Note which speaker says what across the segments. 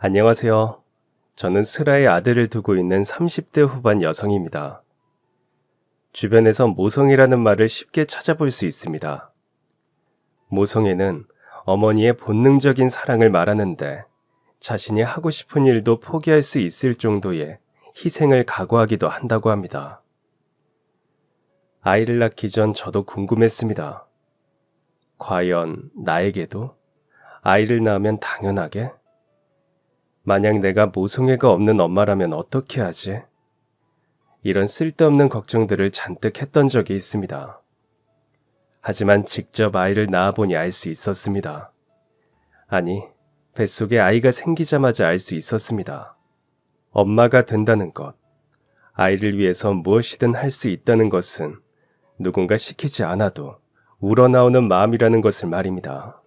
Speaker 1: 안녕하세요. 저는 슬아의 아들을 두고 있는 30대 후반 여성입니다. 주변에서 모성애라는 말을 쉽게 찾아볼 수 있습니다. 모성애는 어머니의 본능적인 사랑을 말하는데 자신이 하고 싶은 일도 포기할 수 있을 정도의 희생을 각오하기도 한다고 합니다. 아이를 낳기 전 저도 궁금했습니다. 과연 나에게도 아이를 낳으면 당연하게? 만약 내가 모성애가 없는 엄마라면 어떻게 하지? 이런 쓸데없는 걱정들을 잔뜩 했던 적이 있습니다. 하지만 직접 아이를 낳아보니 알 수 있었습니다. 아니, 뱃속에 아이가 생기자마자 알 수 있었습니다. 엄마가 된다는 것, 아이를 위해서 무엇이든 할 수 있다는 것은 누군가 시키지 않아도 우러나오는 마음이라는 것을 말입니다.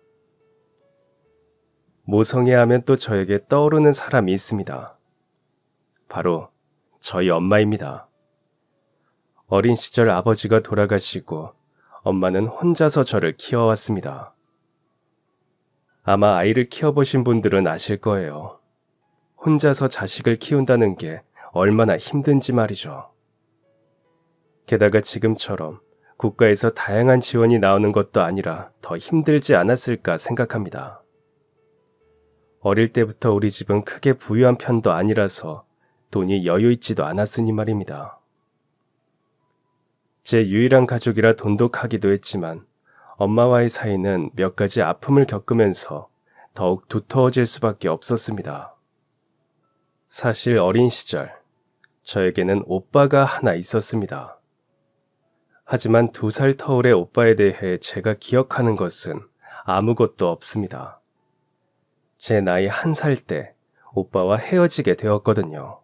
Speaker 1: 모성애하면 또 저에게 떠오르는 사람이 있습니다. 바로 저희 엄마입니다. 어린 시절 아버지가 돌아가시고 엄마는 혼자서 저를 키워왔습니다. 아마 아이를 키워보신 분들은 아실 거예요. 혼자서 자식을 키운다는 게 얼마나 힘든지 말이죠. 게다가 지금처럼 국가에서 다양한 지원이 나오는 것도 아니라 더 힘들지 않았을까 생각합니다. 어릴 때부터 우리 집은 크게 부유한 편도 아니라서 돈이 여유 있지도 않았으니 말입니다. 제 유일한 가족이라 돈독하기도 했지만 엄마와의 사이는 몇 가지 아픔을 겪으면서 더욱 두터워질 수밖에 없었습니다. 사실 어린 시절 저에게는 오빠가 하나 있었습니다. 하지만 2살 터울의 오빠에 대해 제가 기억하는 것은 아무것도 없습니다. 제 나이 1살 때 오빠와 헤어지게 되었거든요.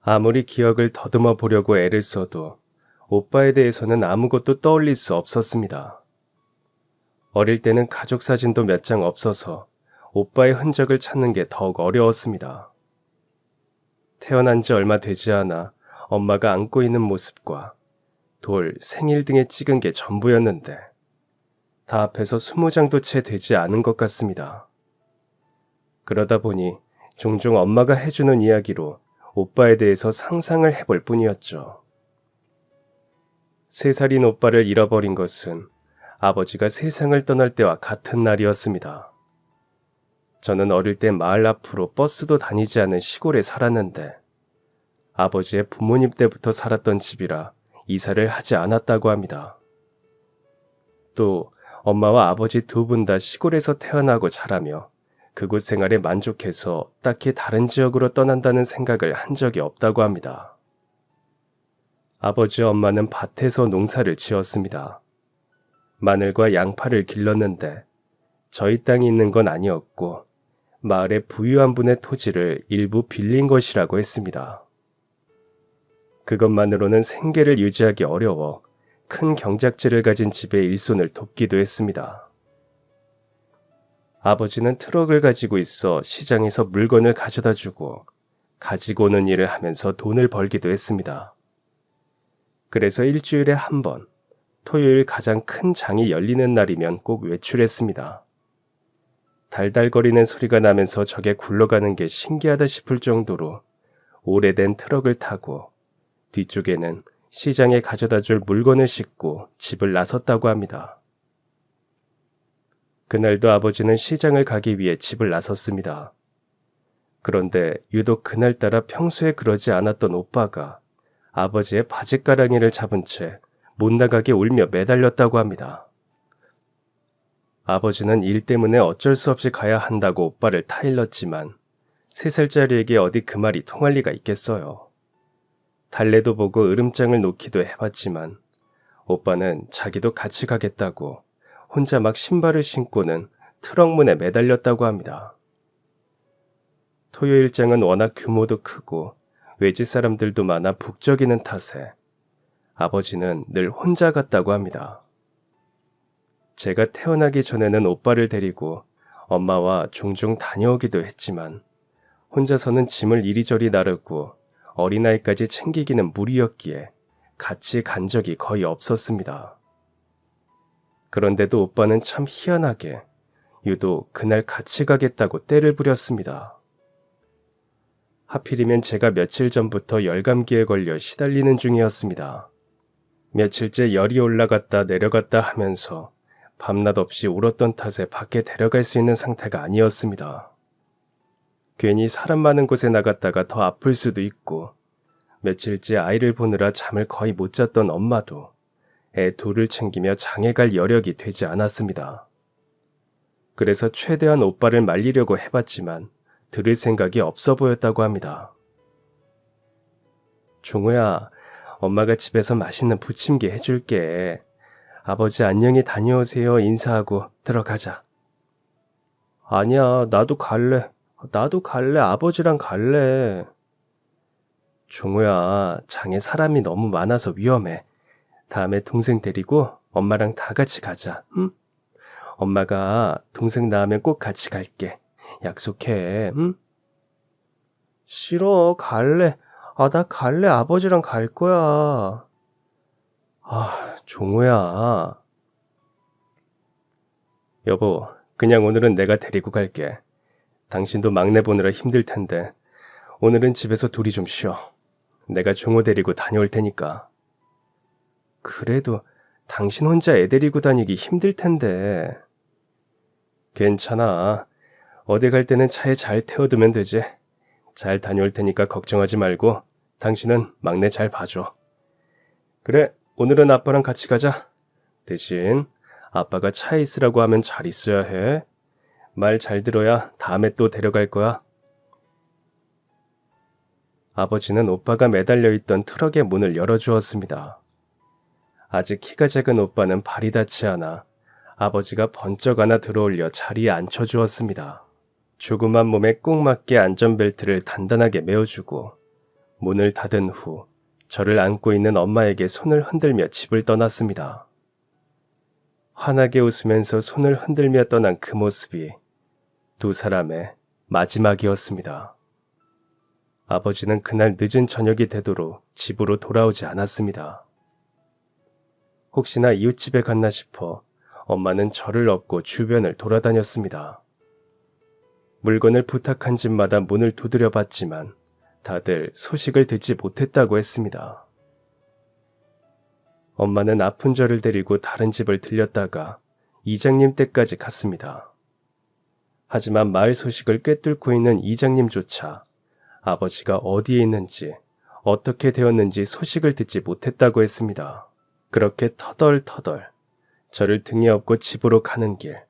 Speaker 1: 아무리 기억을 더듬어 보려고 애를 써도 오빠에 대해서는 아무것도 떠올릴 수 없었습니다. 어릴 때는 가족 사진도 몇 장 없어서 오빠의 흔적을 찾는 게 더욱 어려웠습니다. 태어난 지 얼마 되지 않아 엄마가 안고 있는 모습과 돌, 생일 등에 찍은 게 전부였는데 다 합해서 20장도 채 되지 않은 것 같습니다. 그러다 보니 종종 엄마가 해주는 이야기로 오빠에 대해서 상상을 해볼 뿐이었죠. 3살인 오빠를 잃어버린 것은 아버지가 세상을 떠날 때와 같은 날이었습니다. 저는 어릴 때 마을 앞으로 버스도 다니지 않은 시골에 살았는데 아버지의 부모님 때부터 살았던 집이라 이사를 하지 않았다고 합니다. 또 엄마와 아버지 2분 다 시골에서 태어나고 자라며 그곳 생활에 만족해서 딱히 다른 지역으로 떠난다는 생각을 한 적이 없다고 합니다. 아버지 엄마는 밭에서 농사를 지었습니다. 마늘과 양파를 길렀는데 저희 땅이 있는 건 아니었고 마을의 부유한 분의 토지를 일부 빌린 것이라고 했습니다. 그것만으로는 생계를 유지하기 어려워 큰 경작지를 가진 집의 일손을 돕기도 했습니다. 아버지는 트럭을 가지고 있어 시장에서 물건을 가져다 주고 가지고 오는 일을 하면서 돈을 벌기도 했습니다. 그래서 일주일에 한 번, 토요일 가장 큰 장이 열리는 날이면 꼭 외출했습니다. 달달거리는 소리가 나면서 저게 굴러가는 게 신기하다 싶을 정도로 오래된 트럭을 타고 뒤쪽에는 시장에 가져다 줄 물건을 싣고 집을 나섰다고 합니다. 그날도 아버지는 시장을 가기 위해 집을 나섰습니다. 그런데 유독 그날따라 평소에 그러지 않았던 오빠가 아버지의 바짓가랑이를 잡은 채 못 나가게 울며 매달렸다고 합니다. 아버지는 일 때문에 어쩔 수 없이 가야 한다고 오빠를 타일렀지만 3살짜리에게 어디 그 말이 통할 리가 있겠어요. 달래도 보고 으름장을 놓기도 해봤지만 오빠는 자기도 같이 가겠다고 혼자 막 신발을 신고는 트럭 문에 매달렸다고 합니다. 토요일장은 워낙 규모도 크고 외지 사람들도 많아 북적이는 탓에 아버지는 늘 혼자 갔다고 합니다. 제가 태어나기 전에는 오빠를 데리고 엄마와 종종 다녀오기도 했지만 혼자서는 짐을 이리저리 나르고 어린아이까지 챙기기는 무리였기에 같이 간 적이 거의 없었습니다. 그런데도 오빠는 참 희한하게 유독 그날 같이 가겠다고 떼를 부렸습니다. 하필이면 제가 며칠 전부터 열감기에 걸려 시달리는 중이었습니다. 며칠째 열이 올라갔다 내려갔다 하면서 밤낮 없이 울었던 탓에 밖에 데려갈 수 있는 상태가 아니었습니다. 괜히 사람 많은 곳에 나갔다가 더 아플 수도 있고, 며칠째 아이를 보느라 잠을 거의 못 잤던 엄마도 애 둘을 챙기며 장에 갈 여력이 되지 않았습니다. 그래서 최대한 오빠를 말리려고 해봤지만 들을 생각이 없어 보였다고 합니다. 종호야, 엄마가 집에서 맛있는 부침개 해줄게. 아버지 안녕히 다녀오세요 인사하고 들어가자. 아니야, 나도 갈래. 아버지랑 갈래. 종호야, 장에 사람이 너무 많아서 위험해. 다음에 동생 데리고 엄마랑 다 같이 가자, 응? 엄마가 동생 낳으면 꼭 같이 갈게. 약속해, 응? 싫어, 갈래. 나 갈래. 아버지랑 갈 거야. 종호야. 여보, 그냥 오늘은 내가 데리고 갈게. 당신도 막내 보느라 힘들 텐데 오늘은 집에서 둘이 좀 쉬어. 내가 종호 데리고 다녀올 테니까. 그래도 당신 혼자 애 데리고 다니기 힘들 텐데. 괜찮아. 어디 갈 때는 차에 잘 태워두면 되지. 잘 다녀올 테니까 걱정하지 말고 당신은 막내 잘 봐줘. 그래, 오늘은 아빠랑 같이 가자. 대신 아빠가 차에 있으라고 하면 잘 있어야 해. 말 잘 들어야 다음에 또 데려갈 거야. 아버지는 오빠가 매달려 있던 트럭의 문을 열어주었습니다. 아직 키가 작은 오빠는 발이 닿지 않아 아버지가 번쩍 안아 들어올려 자리에 앉혀주었습니다. 조그만 몸에 꼭 맞게 안전벨트를 단단하게 메어주고 문을 닫은 후 저를 안고 있는 엄마에게 손을 흔들며 집을 떠났습니다. 환하게 웃으면서 손을 흔들며 떠난 그 모습이 두 사람의 마지막이었습니다. 아버지는 그날 늦은 저녁이 되도록 집으로 돌아오지 않았습니다. 혹시나 이웃집에 갔나 싶어 엄마는 저를 업고 주변을 돌아다녔습니다. 물건을 부탁한 집마다 문을 두드려 봤지만 다들 소식을 듣지 못했다고 했습니다. 엄마는 아픈 저를 데리고 다른 집을 들렸다가 이장님 댁까지 갔습니다. 하지만 마을 소식을 꿰뚫고 있는 이장님조차 아버지가 어디에 있는지 어떻게 되었는지 소식을 듣지 못했다고 했습니다. 그렇게 터덜터덜 저를 등에 업고 집으로 가는 길,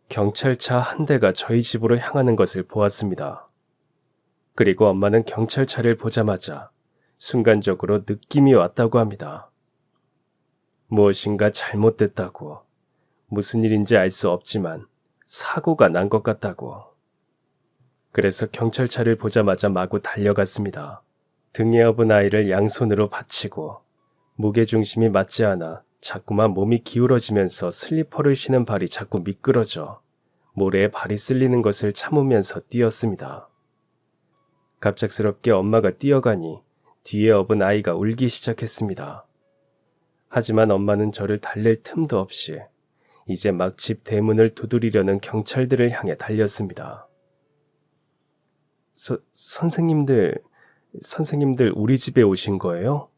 Speaker 1: 경찰차 한 대가 저희 집으로 향하는 것을 보았습니다. 그리고 엄마는 경찰차를 보자마자 순간적으로 느낌이 왔다고 합니다. 무엇인가 잘못됐다고, 무슨 일인지 알 수 없지만 사고가 난 것 같다고. 그래서 경찰차를 보자마자 마구 달려갔습니다. 등에 업은 아이를 양손으로 받치고 무게중심이 맞지 않아 자꾸만 몸이 기울어지면서 슬리퍼를 신은 발이 자꾸 미끄러져 모래에 발이 쓸리는 것을 참으면서 뛰었습니다. 갑작스럽게 엄마가 뛰어가니 뒤에 업은 아이가 울기 시작했습니다. 하지만 엄마는 저를 달랠 틈도 없이 이제 막 집 대문을 두드리려는 경찰들을 향해 달렸습니다. 선생님들 우리 집에 오신 거예요?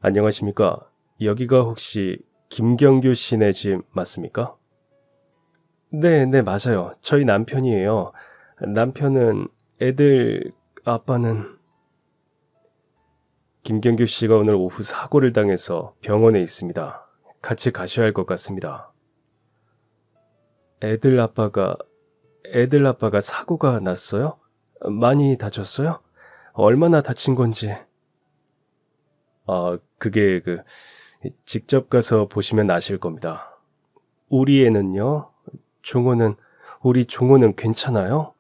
Speaker 1: 안녕하십니까? 여기가 혹시 김경규 씨네 집 맞습니까? 네, 맞아요. 저희 남편이에요. 남편은 애들 아빠는... 김경규 씨가 오늘 오후 사고를 당해서 병원에 있습니다. 같이 가셔야 할 것 같습니다. 애들 아빠가 사고가 났어요? 많이 다쳤어요? 얼마나 다친 건지... 그게 직접 가서 보시면 아실 겁니다. 우리 애는요? 우리 종호는 괜찮아요?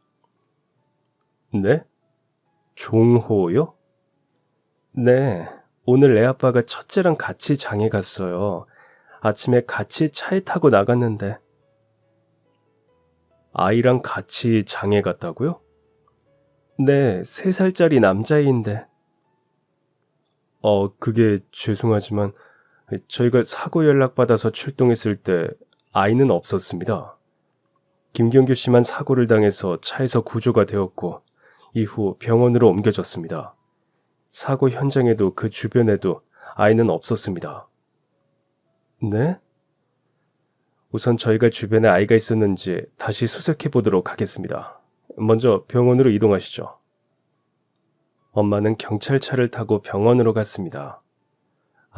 Speaker 1: 네? 종호요? 네, 오늘 애 아빠가 첫째랑 같이 장에 갔어요. 아침에 같이 차에 타고 나갔는데. 아이랑 같이 장에 갔다고요? 네, 3살짜리 남자애인데. 그게 죄송하지만 저희가 사고 연락받아서 출동했을 때 아이는 없었습니다. 김경규 씨만 사고를 당해서 차에서 구조가 되었고 이후 병원으로 옮겨졌습니다. 사고 현장에도 그 주변에도 아이는 없었습니다. 네? 우선 저희가 주변에 아이가 있었는지 다시 수색해 보도록 하겠습니다. 먼저 병원으로 이동하시죠. 엄마는 경찰차를 타고 병원으로 갔습니다.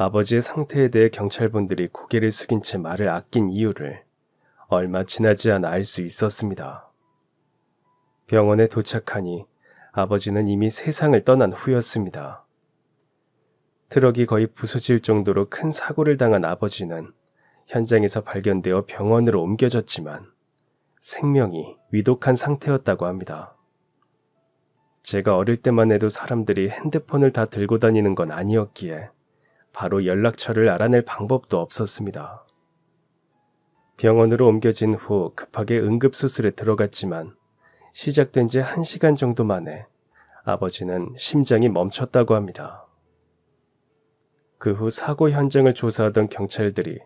Speaker 1: 아버지의 상태에 대해 경찰분들이 고개를 숙인 채 말을 아낀 이유를 얼마 지나지 않아 알 수 있었습니다. 병원에 도착하니 아버지는 이미 세상을 떠난 후였습니다. 트럭이 거의 부서질 정도로 큰 사고를 당한 아버지는 현장에서 발견되어 병원으로 옮겨졌지만 생명이 위독한 상태였다고 합니다. 제가 어릴 때만 해도 사람들이 핸드폰을 다 들고 다니는 건 아니었기에 바로 연락처를 알아낼 방법도 없었습니다. 병원으로 옮겨진 후 급하게 응급수술에 들어갔지만 시작된 지 1시간 정도 만에 아버지는 심장이 멈췄다고 합니다. 그 후 사고 현장을 조사하던 경찰들이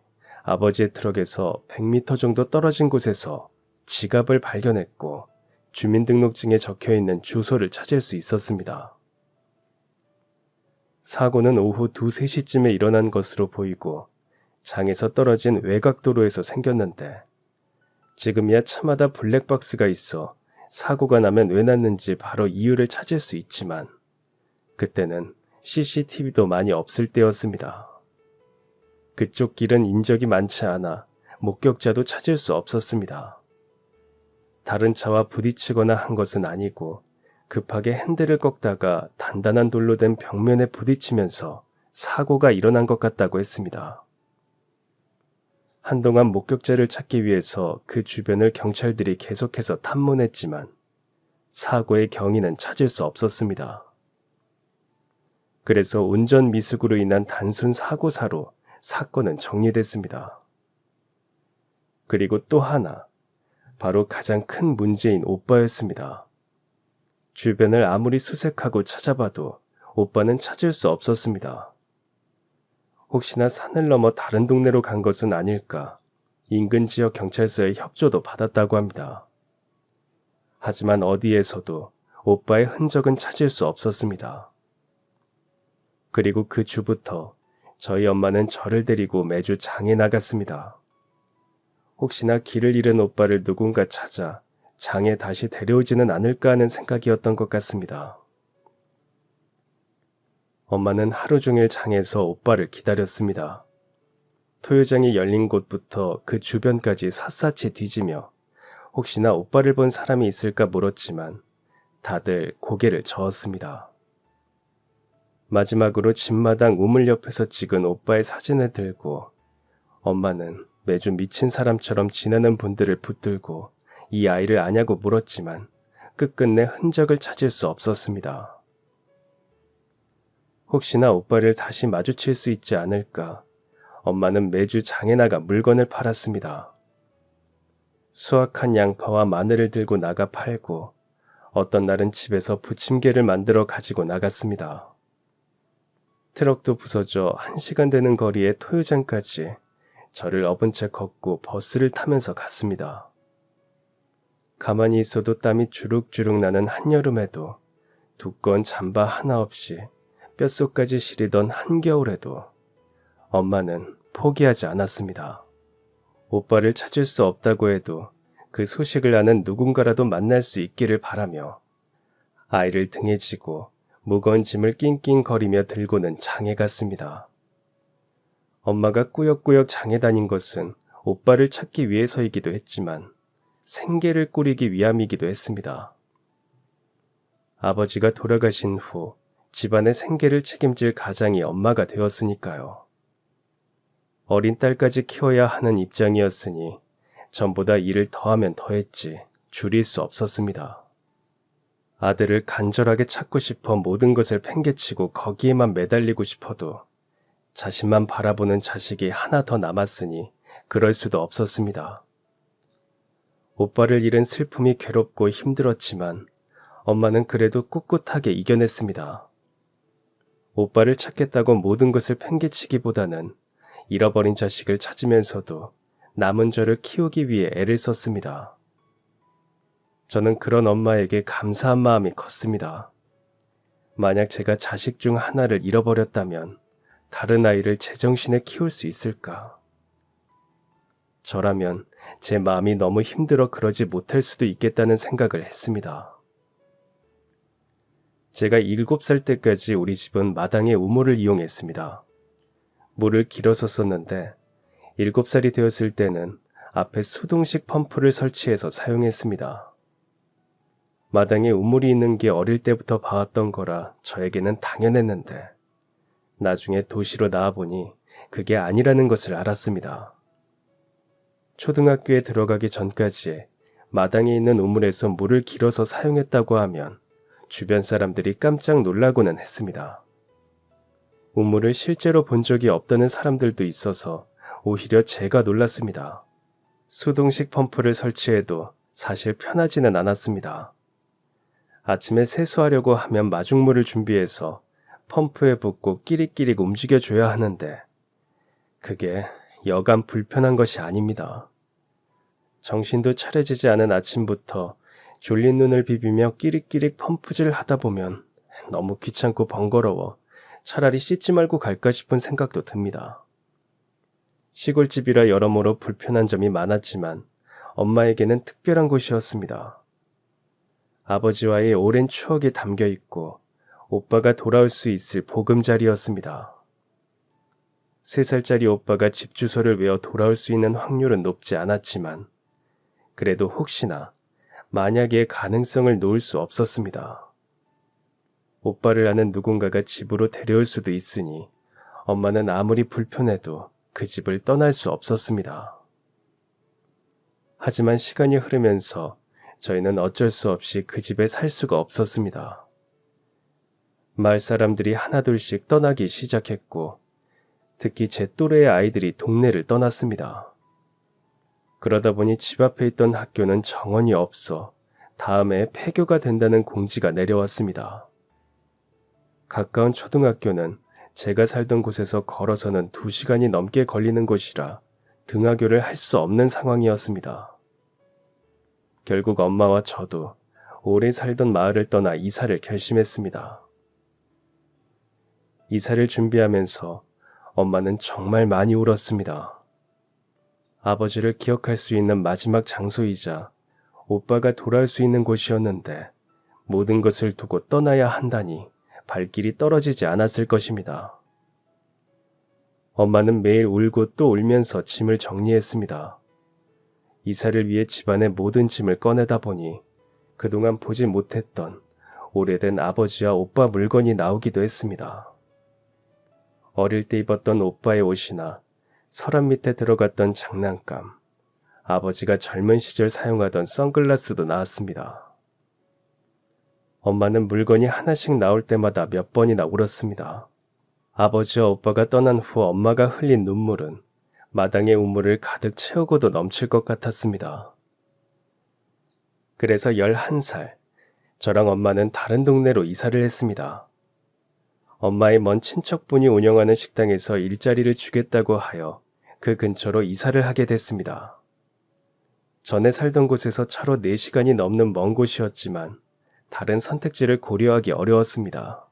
Speaker 1: 아버지의 트럭에서 100m 정도 떨어진 곳에서 지갑을 발견했고 주민등록증에 적혀있는 주소를 찾을 수 있었습니다. 사고는 오후 2, 3시쯤에 일어난 것으로 보이고 장에서 떨어진 외곽도로에서 생겼는데 지금이야 차마다 블랙박스가 있어 사고가 나면 왜 났는지 바로 이유를 찾을 수 있지만 그때는 CCTV도 많이 없을 때였습니다. 그쪽 길은 인적이 많지 않아 목격자도 찾을 수 없었습니다. 다른 차와 부딪히거나 한 것은 아니고 급하게 핸들을 꺾다가 단단한 돌로 된 벽면에 부딪히면서 사고가 일어난 것 같다고 했습니다. 한동안 목격자를 찾기 위해서 그 주변을 경찰들이 계속해서 탐문했지만 사고의 경위는 찾을 수 없었습니다. 그래서 운전 미숙으로 인한 단순 사고사로 사건은 정리됐습니다. 그리고 또 하나, 바로 가장 큰 문제인 오빠였습니다. 주변을 아무리 수색하고 찾아봐도 오빠는 찾을 수 없었습니다. 혹시나 산을 넘어 다른 동네로 간 것은 아닐까 인근 지역 경찰서의 협조도 받았다고 합니다. 하지만 어디에서도 오빠의 흔적은 찾을 수 없었습니다. 그리고 그 주부터 저희 엄마는 저를 데리고 매주 장에 나갔습니다. 혹시나 길을 잃은 오빠를 누군가 찾아 장에 다시 데려오지는 않을까 하는 생각이었던 것 같습니다. 엄마는 하루 종일 장에서 오빠를 기다렸습니다. 토요장이 열린 곳부터 그 주변까지 샅샅이 뒤지며 혹시나 오빠를 본 사람이 있을까 물었지만 다들 고개를 저었습니다. 마지막으로 집마당 우물 옆에서 찍은 오빠의 사진을 들고 엄마는 매주 미친 사람처럼 지나는 분들을 붙들고 이 아이를 아냐고 물었지만 끝끝내 흔적을 찾을 수 없었습니다. 혹시나 오빠를 다시 마주칠 수 있지 않을까 엄마는 매주 장에 나가 물건을 팔았습니다. 수확한 양파와 마늘을 들고 나가 팔고 어떤 날은 집에서 부침개를 만들어 가지고 나갔습니다. 트럭도 부서져 1시간 되는 거리의 토요장까지 저를 업은 채 걷고 버스를 타면서 갔습니다. 가만히 있어도 땀이 주룩주룩 나는 한여름에도 두꺼운 잠바 하나 없이 뼛속까지 시리던 한겨울에도 엄마는 포기하지 않았습니다. 오빠를 찾을 수 없다고 해도 그 소식을 아는 누군가라도 만날 수 있기를 바라며 아이를 등에 지고 무거운 짐을 낑낑거리며 들고는 장에 갔습니다. 엄마가 꾸역꾸역 장에 다닌 것은 오빠를 찾기 위해서이기도 했지만 생계를 꾸리기 위함이기도 했습니다. 아버지가 돌아가신 후 집안의 생계를 책임질 가장이 엄마가 되었으니까요. 어린 딸까지 키워야 하는 입장이었으니 전보다 일을 더하면 더했지 줄일 수 없었습니다. 아들을 간절하게 찾고 싶어 모든 것을 팽개치고 거기에만 매달리고 싶어도 자신만 바라보는 자식이 하나 더 남았으니 그럴 수도 없었습니다. 오빠를 잃은 슬픔이 괴롭고 힘들었지만 엄마는 그래도 꿋꿋하게 이겨냈습니다. 오빠를 찾겠다고 모든 것을 팽개치기보다는 잃어버린 자식을 찾으면서도 남은 저를 키우기 위해 애를 썼습니다. 저는 그런 엄마에게 감사한 마음이 컸습니다. 만약 제가 자식 중 하나를 잃어버렸다면 다른 아이를 제정신에 키울 수 있을까? 저라면 제 마음이 너무 힘들어 그러지 못할 수도 있겠다는 생각을 했습니다. 제가 7살 때까지 우리 집은 마당의 우물을 이용했습니다. 물을 길어서 썼는데 7살이 되었을 때는 앞에 수동식 펌프를 설치해서 사용했습니다. 마당에 우물이 있는 게 어릴 때부터 봐왔던 거라 저에게는 당연했는데 나중에 도시로 나와보니 그게 아니라는 것을 알았습니다. 초등학교에 들어가기 전까지 마당에 있는 우물에서 물을 길어서 사용했다고 하면 주변 사람들이 깜짝 놀라고는 했습니다. 우물을 실제로 본 적이 없다는 사람들도 있어서 오히려 제가 놀랐습니다. 수동식 펌프를 설치해도 사실 편하지는 않았습니다. 아침에 세수하려고 하면 마중물을 준비해서 펌프에 붓고 끼릭끼릭 움직여줘야 하는데 그게 여간 불편한 것이 아닙니다. 정신도 차려지지 않은 아침부터 졸린 눈을 비비며 끼릭끼릭 펌프질 하다 보면 너무 귀찮고 번거로워 차라리 씻지 말고 갈까 싶은 생각도 듭니다. 시골집이라 여러모로 불편한 점이 많았지만 엄마에게는 특별한 곳이었습니다. 아버지와의 오랜 추억이 담겨 있고 오빠가 돌아올 수 있을 보금자리였습니다. 3살짜리 오빠가 집 주소를 외워 돌아올 수 있는 확률은 높지 않았지만 그래도 혹시나 만약의 가능성을 놓을 수 없었습니다. 오빠를 아는 누군가가 집으로 데려올 수도 있으니 엄마는 아무리 불편해도 그 집을 떠날 수 없었습니다. 하지만 시간이 흐르면서 저희는 어쩔 수 없이 그 집에 살 수가 없었습니다. 마을 사람들이 하나둘씩 떠나기 시작했고 특히 제 또래의 아이들이 동네를 떠났습니다. 그러다 보니 집 앞에 있던 학교는 정원이 없어 다음에 폐교가 된다는 공지가 내려왔습니다. 가까운 초등학교는 제가 살던 곳에서 걸어서는 2시간이 넘게 걸리는 곳이라 등하교를 할 수 없는 상황이었습니다. 결국 엄마와 저도 오래 살던 마을을 떠나 이사를 결심했습니다. 이사를 준비하면서 엄마는 정말 많이 울었습니다. 아버지를 기억할 수 있는 마지막 장소이자 오빠가 돌아올 수 있는 곳이었는데 모든 것을 두고 떠나야 한다니 발길이 떨어지지 않았을 것입니다. 엄마는 매일 울고 또 울면서 짐을 정리했습니다. 이사를 위해 집안의 모든 짐을 꺼내다 보니 그동안 보지 못했던 오래된 아버지와 오빠 물건이 나오기도 했습니다. 어릴 때 입었던 오빠의 옷이나 서랍 밑에 들어갔던 장난감, 아버지가 젊은 시절 사용하던 선글라스도 나왔습니다. 엄마는 물건이 하나씩 나올 때마다 몇 번이나 울었습니다. 아버지와 오빠가 떠난 후 엄마가 흘린 눈물은 마당의 우물을 가득 채우고도 넘칠 것 같았습니다. 그래서 11살, 저랑 엄마는 다른 동네로 이사를 했습니다. 엄마의 먼 친척분이 운영하는 식당에서 일자리를 주겠다고 하여 그 근처로 이사를 하게 됐습니다. 전에 살던 곳에서 차로 4시간이 넘는 먼 곳이었지만 다른 선택지를 고려하기 어려웠습니다.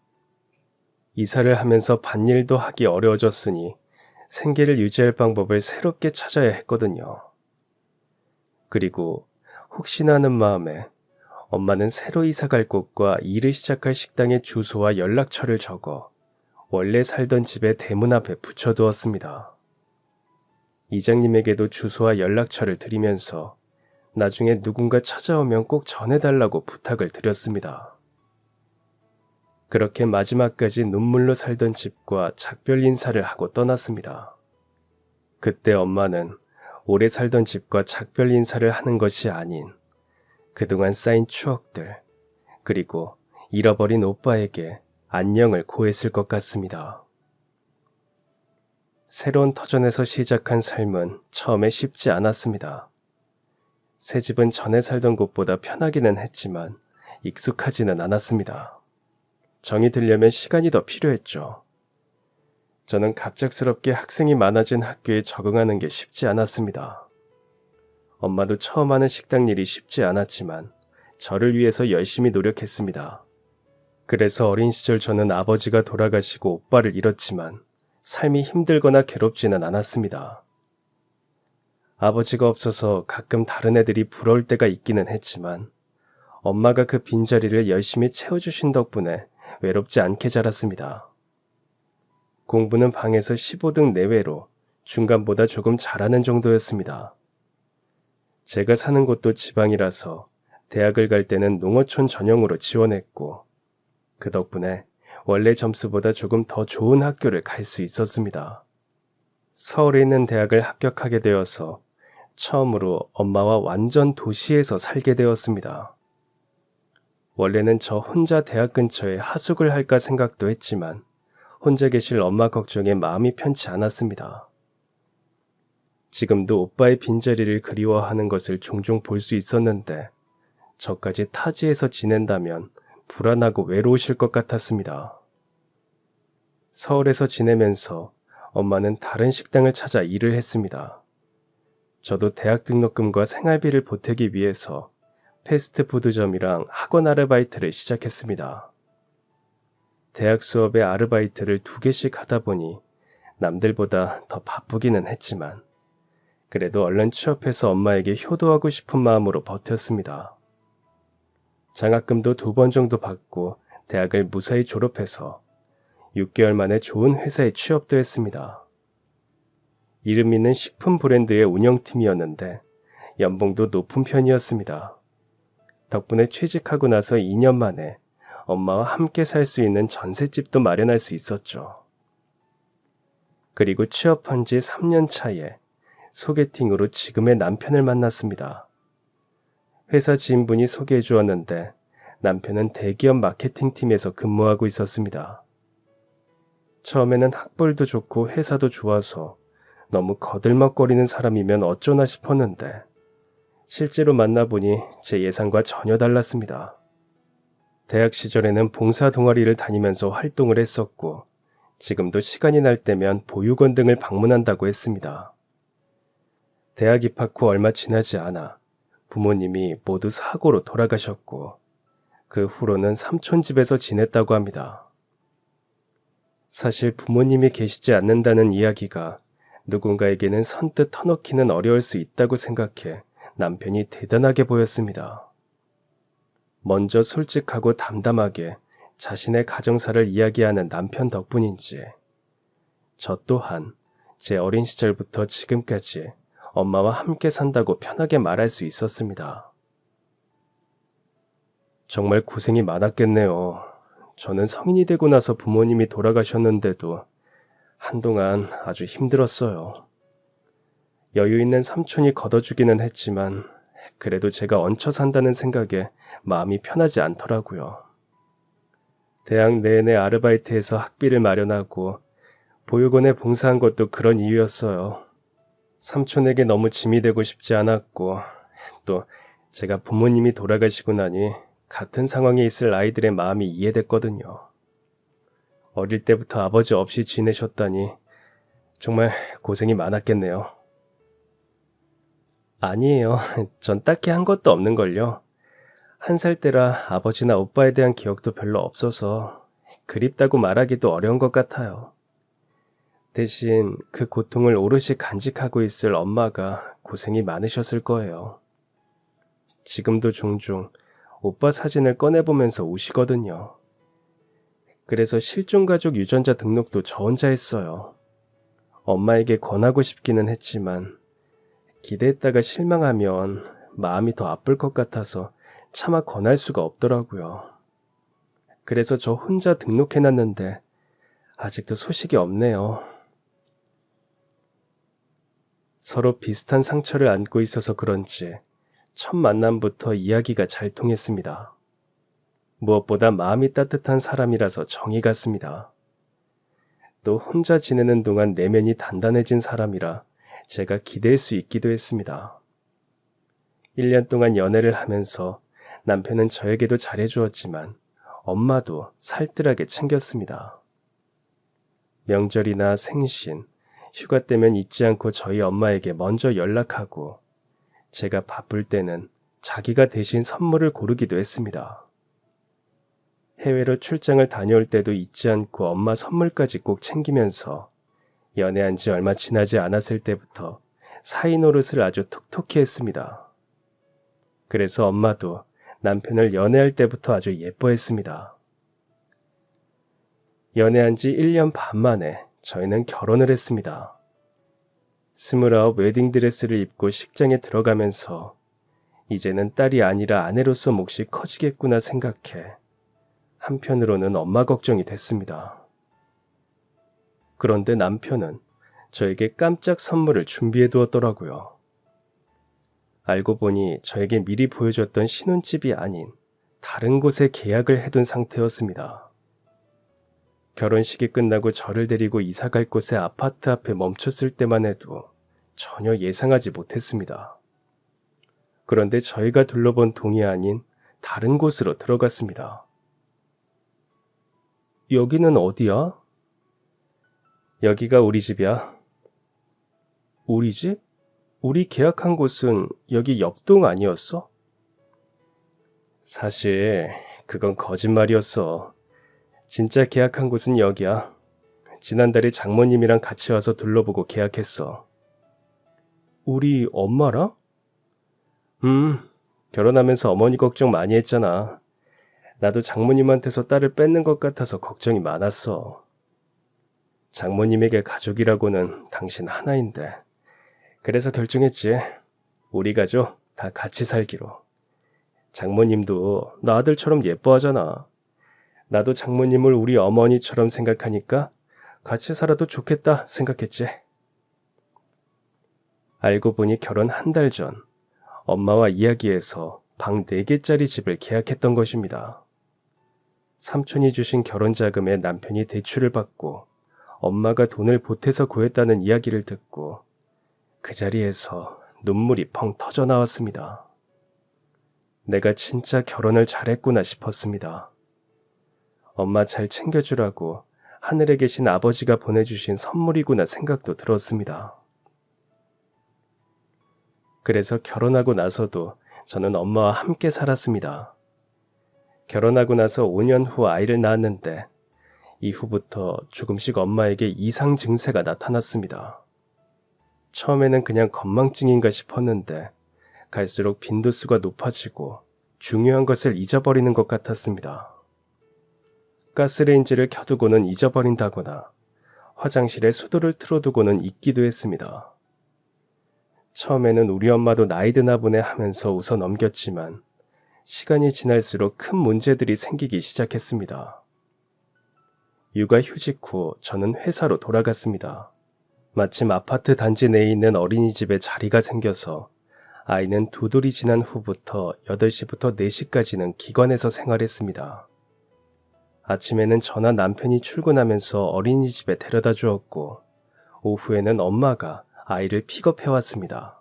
Speaker 1: 이사를 하면서 밭일도 하기 어려워졌으니 생계를 유지할 방법을 새롭게 찾아야 했거든요. 그리고 혹시나 하는 마음에 엄마는 새로 이사갈 곳과 일을 시작할 식당의 주소와 연락처를 적어 원래 살던 집의 대문 앞에 붙여두었습니다. 이장님에게도 주소와 연락처를 드리면서 나중에 누군가 찾아오면 꼭 전해달라고 부탁을 드렸습니다. 그렇게 마지막까지 눈물로 살던 집과 작별 인사를 하고 떠났습니다. 그때 엄마는 오래 살던 집과 작별 인사를 하는 것이 아닌 그동안 쌓인 추억들, 그리고 잃어버린 오빠에게 안녕을 고했을 것 같습니다. 새로운 터전에서 시작한 삶은 처음에 쉽지 않았습니다. 새 집은 전에 살던 곳보다 편하기는 했지만 익숙하지는 않았습니다. 정이 들려면 시간이 더 필요했죠. 저는 갑작스럽게 학생이 많아진 학교에 적응하는 게 쉽지 않았습니다. 엄마도 처음 하는 식당 일이 쉽지 않았지만 저를 위해서 열심히 노력했습니다. 그래서 어린 시절 저는 아버지가 돌아가시고 오빠를 잃었지만 삶이 힘들거나 괴롭지는 않았습니다. 아버지가 없어서 가끔 다른 애들이 부러울 때가 있기는 했지만 엄마가 그 빈자리를 열심히 채워주신 덕분에 외롭지 않게 자랐습니다. 공부는 방에서 15등 내외로 중간보다 조금 잘하는 정도였습니다. 제가 사는 곳도 지방이라서 대학을 갈 때는 농어촌 전형으로 지원했고 그 덕분에 원래 점수보다 조금 더 좋은 학교를 갈 수 있었습니다. 서울에 있는 대학을 합격하게 되어서 처음으로 엄마와 완전 도시에서 살게 되었습니다. 원래는 저 혼자 대학 근처에 하숙을 할까 생각도 했지만 혼자 계실 엄마 걱정에 마음이 편치 않았습니다. 지금도 오빠의 빈자리를 그리워하는 것을 종종 볼 수 있었는데 저까지 타지에서 지낸다면 불안하고 외로우실 것 같았습니다. 서울에서 지내면서 엄마는 다른 식당을 찾아 일을 했습니다. 저도 대학 등록금과 생활비를 보태기 위해서 패스트푸드점이랑 학원 아르바이트를 시작했습니다. 대학 수업에 아르바이트를 2개씩 하다 보니 남들보다 더 바쁘기는 했지만 그래도 얼른 취업해서 엄마에게 효도하고 싶은 마음으로 버텼습니다. 장학금도 2번 정도 받고 대학을 무사히 졸업해서 6개월 만에 좋은 회사에 취업도 했습니다. 이름 있는 식품 브랜드의 운영팀이었는데 연봉도 높은 편이었습니다. 덕분에 취직하고 나서 2년 만에 엄마와 함께 살 수 있는 전셋집도 마련할 수 있었죠. 그리고 취업한 지 3년 차에 소개팅으로 지금의 남편을 만났습니다. 회사 지인분이 소개해 주었는데 남편은 대기업 마케팅팀에서 근무하고 있었습니다. 처음에는 학벌도 좋고 회사도 좋아서 너무 거들먹거리는 사람이면 어쩌나 싶었는데 실제로 만나보니 제 예상과 전혀 달랐습니다. 대학 시절에는 봉사 동아리를 다니면서 활동을 했었고 지금도 시간이 날 때면 보육원 등을 방문한다고 했습니다. 대학 입학 후 얼마 지나지 않아 부모님이 모두 사고로 돌아가셨고 그 후로는 삼촌 집에서 지냈다고 합니다. 사실 부모님이 계시지 않는다는 이야기가 누군가에게는 선뜻 터놓기는 어려울 수 있다고 생각해 남편이 대단하게 보였습니다. 먼저 솔직하고 담담하게 자신의 가정사를 이야기하는 남편 덕분인지 저 또한 제 어린 시절부터 지금까지 엄마와 함께 산다고 편하게 말할 수 있었습니다. 정말 고생이 많았겠네요. 저는 성인이 되고 나서 부모님이 돌아가셨는데도 한동안 아주 힘들었어요. 여유 있는 삼촌이 걷어주기는 했지만 그래도 제가 얹혀 산다는 생각에 마음이 편하지 않더라고요. 대학 내내 아르바이트해서 학비를 마련하고 보육원에 봉사한 것도 그런 이유였어요. 삼촌에게 너무 짐이 되고 싶지 않았고 또 제가 부모님이 돌아가시고 나니 같은 상황에 있을 아이들의 마음이 이해됐거든요. 어릴 때부터 아버지 없이 지내셨다니 정말 고생이 많았겠네요. 아니에요. 전 딱히 한 것도 없는걸요. 1살 때라 아버지나 오빠에 대한 기억도 별로 없어서 그립다고 말하기도 어려운 것 같아요. 대신 그 고통을 오롯이 간직하고 있을 엄마가 고생이 많으셨을 거예요. 지금도 종종 오빠 사진을 꺼내보면서 우시거든요. 그래서 실종가족 유전자 등록도 저 혼자 했어요. 엄마에게 권하고 싶기는 했지만 기대했다가 실망하면 마음이 더 아플 것 같아서 차마 권할 수가 없더라고요. 그래서 저 혼자 등록해놨는데 아직도 소식이 없네요. 서로 비슷한 상처를 안고 있어서 그런지 첫 만남부터 이야기가 잘 통했습니다. 무엇보다 마음이 따뜻한 사람이라서 정이 갔습니다. 또 혼자 지내는 동안 내면이 단단해진 사람이라 제가 기댈 수 있기도 했습니다. 1년 동안 연애를 하면서 남편은 저에게도 잘해주었지만 엄마도 살뜰하게 챙겼습니다. 명절이나 생신, 휴가 때면 잊지 않고 저희 엄마에게 먼저 연락하고 제가 바쁠 때는 자기가 대신 선물을 고르기도 했습니다. 해외로 출장을 다녀올 때도 잊지 않고 엄마 선물까지 꼭 챙기면서 연애한 지 얼마 지나지 않았을 때부터 사이 노릇을 아주 톡톡히 했습니다. 그래서 엄마도 남편을 연애할 때부터 아주 예뻐했습니다. 연애한 지 1년 반 만에 저희는 결혼을 했습니다. 29 웨딩드레스를 입고 식장에 들어가면서 이제는 딸이 아니라 아내로서 몫이 커지겠구나 생각해 한편으로는 엄마 걱정이 됐습니다. 그런데 남편은 저에게 깜짝 선물을 준비해 두었더라고요. 알고 보니 저에게 미리 보여줬던 신혼집이 아닌 다른 곳에 계약을 해둔 상태였습니다. 결혼식이 끝나고 저를 데리고 이사갈 곳의 아파트 앞에 멈췄을 때만 해도 전혀 예상하지 못했습니다. 그런데 저희가 둘러본 동이 아닌 다른 곳으로 들어갔습니다. 여기는 어디야? 여기가 우리 집이야. 우리 집? 우리 계약한 곳은 여기 옆동 아니었어? 사실 그건 거짓말이었어. 진짜 계약한 곳은 여기야. 지난달에 장모님이랑 같이 와서 둘러보고 계약했어. 우리 엄마랑? 결혼하면서 어머니 걱정 많이 했잖아. 나도 장모님한테서 딸을 뺏는 것 같아서 걱정이 많았어. 장모님에게 가족이라고는 당신 하나인데. 그래서 결정했지. 우리 가족 다 같이 살기로. 장모님도 나 아들처럼 예뻐하잖아. 나도 장모님을 우리 어머니처럼 생각하니까 같이 살아도 좋겠다 생각했지. 알고 보니 결혼 한 달 전 엄마와 이야기해서 방 4개짜리 집을 계약했던 것입니다. 삼촌이 주신 결혼 자금에 남편이 대출을 받고 엄마가 돈을 보태서 구했다는 이야기를 듣고 그 자리에서 눈물이 펑 터져 나왔습니다. 내가 진짜 결혼을 잘했구나 싶었습니다. 엄마 잘 챙겨주라고 하늘에 계신 아버지가 보내주신 선물이구나 생각도 들었습니다. 그래서 결혼하고 나서도 저는 엄마와 함께 살았습니다. 결혼하고 나서 5년 후 아이를 낳았는데 이후부터 조금씩 엄마에게 이상 증세가 나타났습니다. 처음에는 그냥 건망증인가 싶었는데 갈수록 빈도수가 높아지고 중요한 것을 잊어버리는 것 같았습니다. 가스레인지를 켜두고는 잊어버린다거나 화장실에 수도를 틀어두고는 잊기도 했습니다. 처음에는 우리 엄마도 나이 드나 보네 하면서 웃어 넘겼지만 시간이 지날수록 큰 문제들이 생기기 시작했습니다. 육아 휴직 후 저는 회사로 돌아갔습니다. 마침 아파트 단지 내에 있는 어린이집에 자리가 생겨서 아이는 2돌이 지난 후부터 8시부터 4시까지는 기관에서 생활했습니다. 아침에는 저나 남편이 출근하면서 어린이집에 데려다 주었고 오후에는 엄마가 아이를 픽업해왔습니다.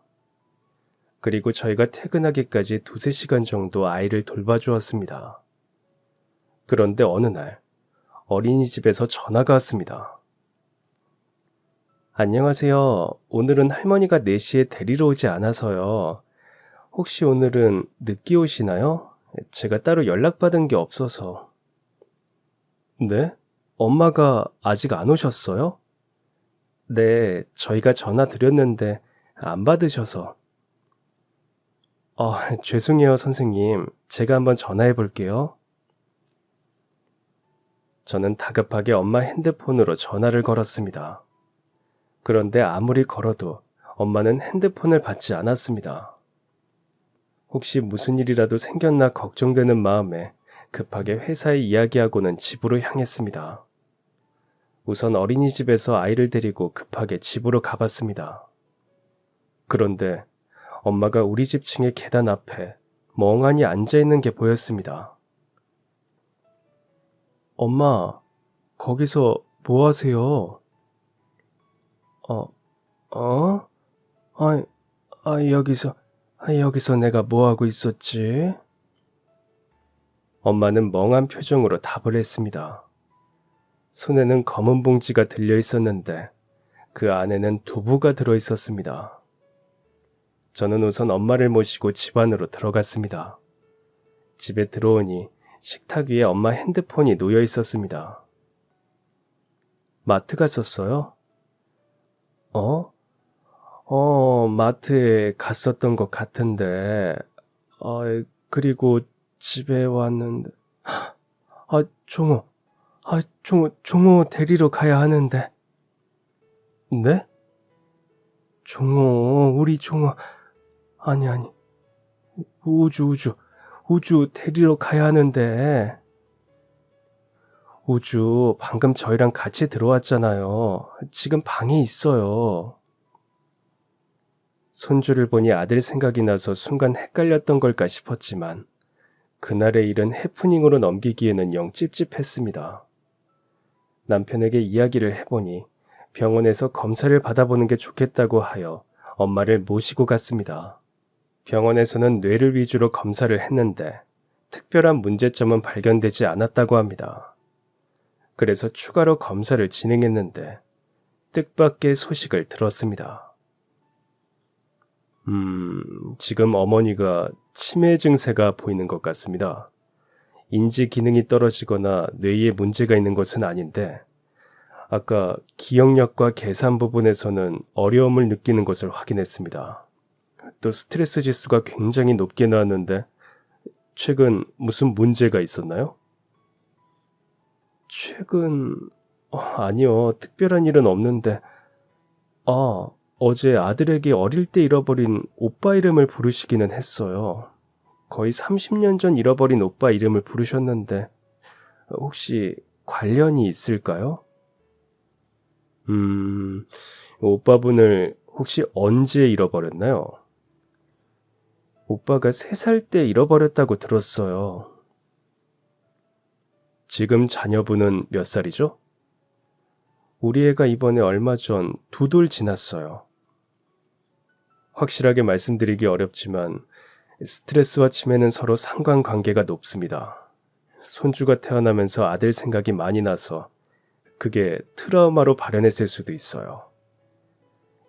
Speaker 1: 그리고 저희가 퇴근하기까지 2-3시간 정도 아이를 돌봐주었습니다. 그런데 어느 날 어린이집에서 전화가 왔습니다. 안녕하세요. 오늘은 할머니가 4시에 데리러 오지 않아서요. 혹시 오늘은 늦게 오시나요? 제가 따로 연락받은 게 없어서. 네? 엄마가 아직 안 오셨어요? 네, 저희가 전화 드렸는데 안 받으셔서. 죄송해요, 선생님. 제가 한번 전화해 볼게요. 저는 다급하게 엄마 핸드폰으로 전화를 걸었습니다. 그런데 아무리 걸어도 엄마는 핸드폰을 받지 않았습니다. 혹시 무슨 일이라도 생겼나 걱정되는 마음에 급하게 회사에 이야기하고는 집으로 향했습니다. 우선 어린이집에서 아이를 데리고 급하게 집으로 가봤습니다. 그런데 엄마가 우리 집 층의 계단 앞에 멍하니 앉아있는 게 보였습니다. 엄마, 거기서 뭐 하세요? 여기서 내가 뭐 하고 있었지? 엄마는 멍한 표정으로 답을 했습니다. 손에는 검은 봉지가 들려 있었는데 그 안에는 두부가 들어 있었습니다. 저는 우선 엄마를 모시고 집 안으로 들어갔습니다. 집에 들어오니 식탁 위에 엄마 핸드폰이 놓여 있었습니다. 마트 갔었어요? 어? 마트에 갔었던 것 같은데, 아, 그리고 집에 왔는데, 종호, 종호 데리러 가야 하는데. 네? 종호, 우리 종호, 아니, 우주 데리러 가야 하는데. 우주 방금 저희랑 같이 들어왔잖아요. 지금 방에 있어요. 손주를 보니 아들 생각이 나서 순간 헷갈렸던 걸까 싶었지만 그날의 일은 해프닝으로 넘기기에는 영 찝찝했습니다. 남편에게 이야기를 해보니 병원에서 검사를 받아보는 게 좋겠다고 하여 엄마를 모시고 갔습니다. 병원에서는 뇌를 위주로 검사를 했는데 특별한 문제점은 발견되지 않았다고 합니다. 그래서 추가로 검사를 진행했는데 뜻밖의 소식을 들었습니다. 지금 어머니가 치매 증세가 보이는 것 같습니다. 인지 기능이 떨어지거나 뇌에 문제가 있는 것은 아닌데 아까 기억력과 계산 부분에서는 어려움을 느끼는 것을 확인했습니다. 또 스트레스 지수가 굉장히 높게 나왔는데 최근 무슨 문제가 있었나요? 최근... 아니요. 특별한 일은 없는데 어제 아들에게 어릴 때 잃어버린 오빠 이름을 부르시기는 했어요. 거의 30년 전 잃어버린 오빠 이름을 부르셨는데 혹시 관련이 있을까요? 오빠분을 혹시 언제 잃어버렸나요? 오빠가 3살 때 잃어버렸다고 들었어요. 지금 자녀분은 몇 살이죠? 우리 애가 이번에 얼마 전 2돌 지났어요. 확실하게 말씀드리기 어렵지만 스트레스와 치매는 서로 상관관계가 높습니다. 손주가 태어나면서 아들 생각이 많이 나서 그게 트라우마로 발현했을 수도 있어요.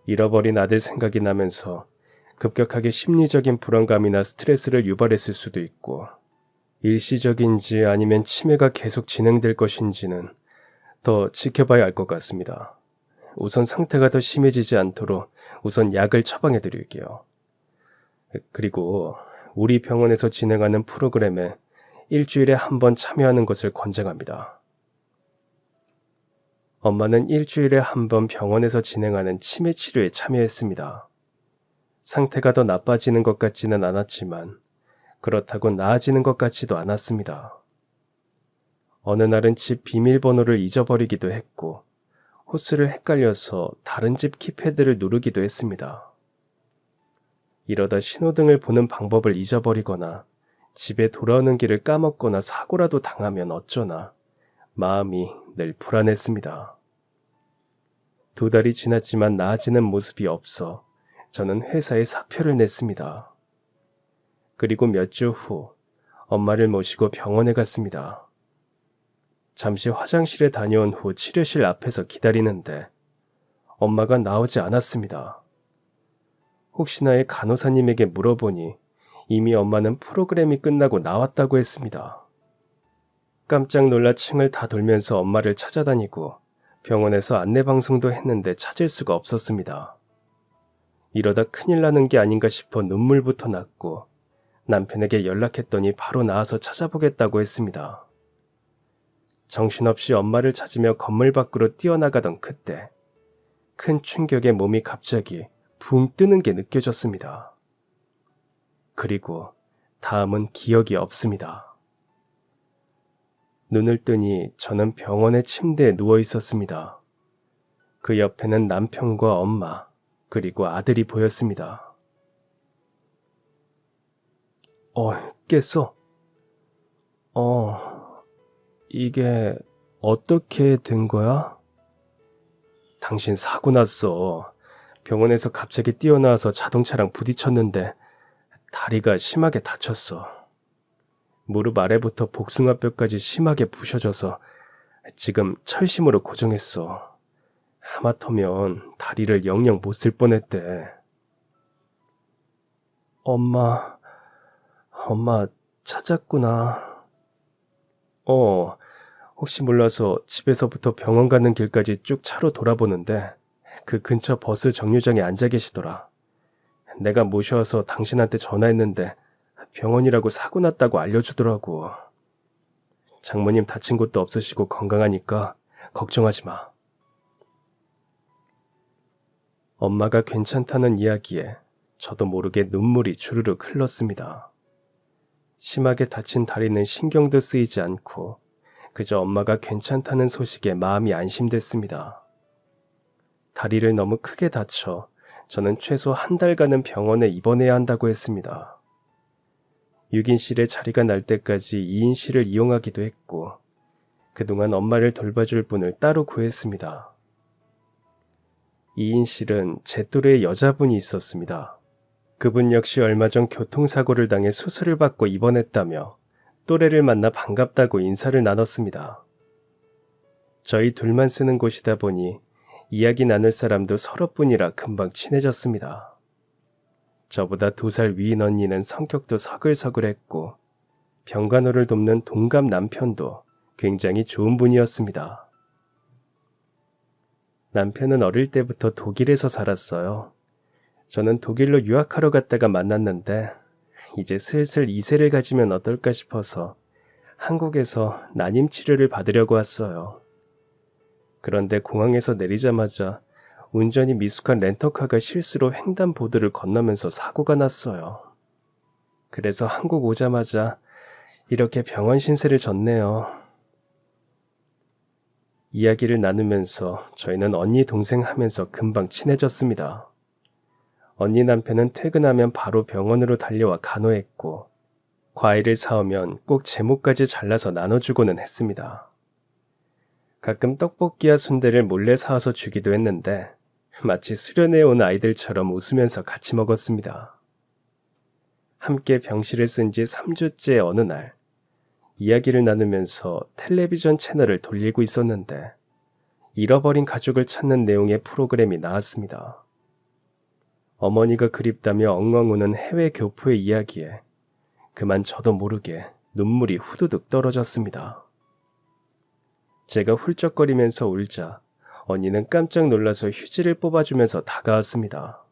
Speaker 1: 잃어버린 아들 생각이 나면서 급격하게 심리적인 불안감이나 스트레스를 유발했을 수도 있고 일시적인지 아니면 치매가 계속 진행될 것인지는 더 지켜봐야 알 것 같습니다. 우선 상태가 더 심해지지 않도록 우선 약을 처방해 드릴게요. 그리고 우리 병원에서 진행하는 프로그램에 일주일에 한 번 참여하는 것을 권장합니다. 엄마는 일주일에 한 번 병원에서 진행하는 치매 치료에 참여했습니다. 상태가 더 나빠지는 것 같지는 않았지만 그렇다고 나아지는 것 같지도 않았습니다. 어느 날은 집 비밀번호를 잊어버리기도 했고 호스를 헷갈려서 다른 집 키패드를 누르기도 했습니다. 이러다 신호등을 보는 방법을 잊어버리거나 집에 돌아오는 길을 까먹거나 사고라도 당하면 어쩌나 마음이 늘 불안했습니다. 2달이 지났지만 나아지는 모습이 없어 저는 회사에 사표를 냈습니다. 그리고 몇 주 후 엄마를 모시고 병원에 갔습니다. 잠시 화장실에 다녀온 후 치료실 앞에서 기다리는데 엄마가 나오지 않았습니다. 혹시나의 간호사님에게 물어보니 이미 엄마는 프로그램이 끝나고 나왔다고 했습니다. 깜짝 놀라 층을 다 돌면서 엄마를 찾아다니고 병원에서 안내방송도 했는데 찾을 수가 없었습니다. 이러다 큰일 나는 게 아닌가 싶어 눈물부터 났고 남편에게 연락했더니 바로 나와서 찾아보겠다고 했습니다. 정신없이 엄마를 찾으며 건물 밖으로 뛰어나가던 그때 큰 충격에 몸이 갑자기 붕 뜨는 게 느껴졌습니다. 그리고 다음은 기억이 없습니다. 눈을 뜨니 저는 병원의 침대에 누워 있었습니다. 그 옆에는 남편과 엄마, 그리고 아들이 보였습니다. 깼어? 이게 어떻게 된 거야? 당신 사고 났어. 병원에서 갑자기 뛰어나와서 자동차랑 부딪혔는데 다리가 심하게 다쳤어. 무릎 아래부터 복숭아뼈까지 심하게 부셔져서 지금 철심으로 고정했어. 하마터면 다리를 영영 못 쓸 뻔했대. 엄마, 엄마 찾았구나. 혹시 몰라서 집에서부터 병원 가는 길까지 쭉 차로 돌아보는데 그 근처 버스 정류장에 앉아 계시더라. 내가 모셔와서 당신한테 전화했는데 병원이라고 사고 났다고 알려주더라고. 장모님 다친 곳도 없으시고 건강하니까 걱정하지 마. 엄마가 괜찮다는 이야기에 저도 모르게 눈물이 주르륵 흘렀습니다. 심하게 다친 다리는 신경도 쓰이지 않고 그저 엄마가 괜찮다는 소식에 마음이 안심됐습니다. 다리를 너무 크게 다쳐 저는 최소 한 달간은 병원에 입원해야 한다고 했습니다. 6인실에 자리가 날 때까지 2인실을 이용하기도 했고 그동안 엄마를 돌봐줄 분을 따로 구했습니다. 2인실은 제 또래의 여자분이 있었습니다. 그분 역시 얼마 전 교통사고를 당해 수술을 받고 입원했다며 또래를 만나 반갑다고 인사를 나눴습니다. 저희 둘만 쓰는 곳이다 보니 이야기 나눌 사람도 서로뿐이라 금방 친해졌습니다. 저보다 2살 위인 언니는 성격도 서글서글했고 병간호를 돕는 동갑 남편도 굉장히 좋은 분이었습니다. 남편은 어릴 때부터 독일에서 살았어요. 저는 독일로 유학하러 갔다가 만났는데 이제 슬슬 2세를 가지면 어떨까 싶어서 한국에서 난임 치료를 받으려고 왔어요. 그런데 공항에서 내리자마자 운전이 미숙한 렌터카가 실수로 횡단보도를 건너면서 사고가 났어요. 그래서 한국 오자마자 이렇게 병원 신세를 졌네요. 이야기를 나누면서 저희는 언니 동생 하면서 금방 친해졌습니다. 언니 남편은 퇴근하면 바로 병원으로 달려와 간호했고 과일을 사오면 꼭 제목까지 잘라서 나눠주고는 했습니다. 가끔 떡볶이와 순대를 몰래 사와서 주기도 했는데 마치 수련회 온 아이들처럼 웃으면서 같이 먹었습니다. 함께 병실을 쓴 지 3주째 어느 날 이야기를 나누면서 텔레비전 채널을 돌리고 있었는데 잃어버린 가족을 찾는 내용의 프로그램이 나왔습니다. 어머니가 그립다며 엉엉 우는 해외 교포의 이야기에 그만 저도 모르게 눈물이 후두둑 떨어졌습니다. 제가 훌쩍거리면서 울자 언니는 깜짝 놀라서 휴지를 뽑아주면서 다가왔습니다.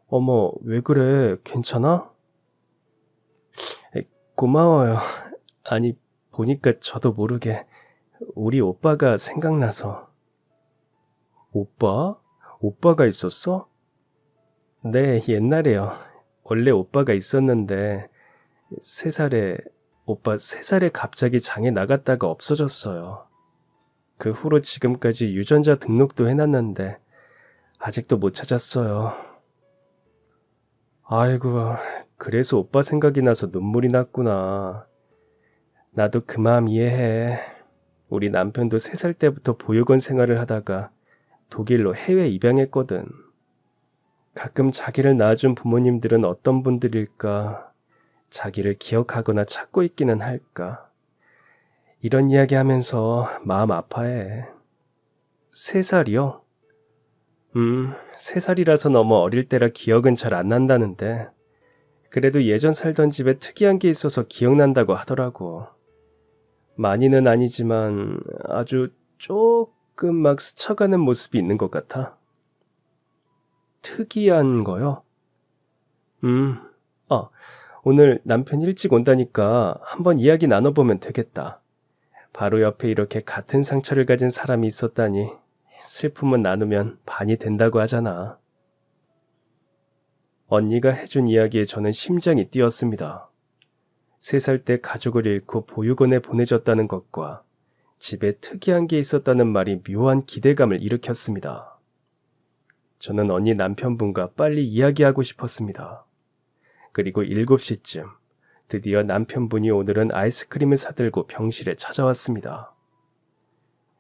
Speaker 1: 어머, 왜 그래? 괜찮아? 고마워요. 아니, 보니까 저도 모르게 우리 오빠가 생각나서. 오빠? 오빠가 있었어? 네, 옛날에요. 원래 오빠가 있었는데 3살에 오빠 3살에 갑자기 장에 나갔다가 없어졌어요. 그 후로 지금까지 유전자 등록도 해놨는데 아직도 못 찾았어요. 아이고, 그래서 오빠 생각이 나서 눈물이 났구나. 나도 그 마음 이해해. 우리 남편도 3살 때부터 보육원 생활을 하다가 독일로 해외 입양했거든. 가끔 자기를 낳아준 부모님들은 어떤 분들일까? 자기를 기억하거나 찾고 있기는 할까? 이런 이야기 하면서 마음 아파해. 3살이요? 3살이라서 너무 어릴 때라 기억은 잘 안 난다는데 그래도 예전 살던 집에 특이한 게 있어서 기억난다고 하더라고. 많이는 아니지만 아주 조금 막 스쳐가는 모습이 있는 것 같아. 특이한 거요? 오늘 남편 일찍 온다니까 한번 이야기 나눠보면 되겠다. 바로 옆에 이렇게 같은 상처를 가진 사람이 있었다니 슬픔은 나누면 반이 된다고 하잖아. 언니가 해준 이야기에 저는 심장이 뛰었습니다. 3살 때 가족을 잃고 보육원에 보내졌다는 것과 집에 특이한 게 있었다는 말이 묘한 기대감을 일으켰습니다. 저는 언니 남편분과 빨리 이야기하고 싶었습니다. 그리고 7시쯤 드디어 남편분이 오늘은 아이스크림을 사들고 병실에 찾아왔습니다.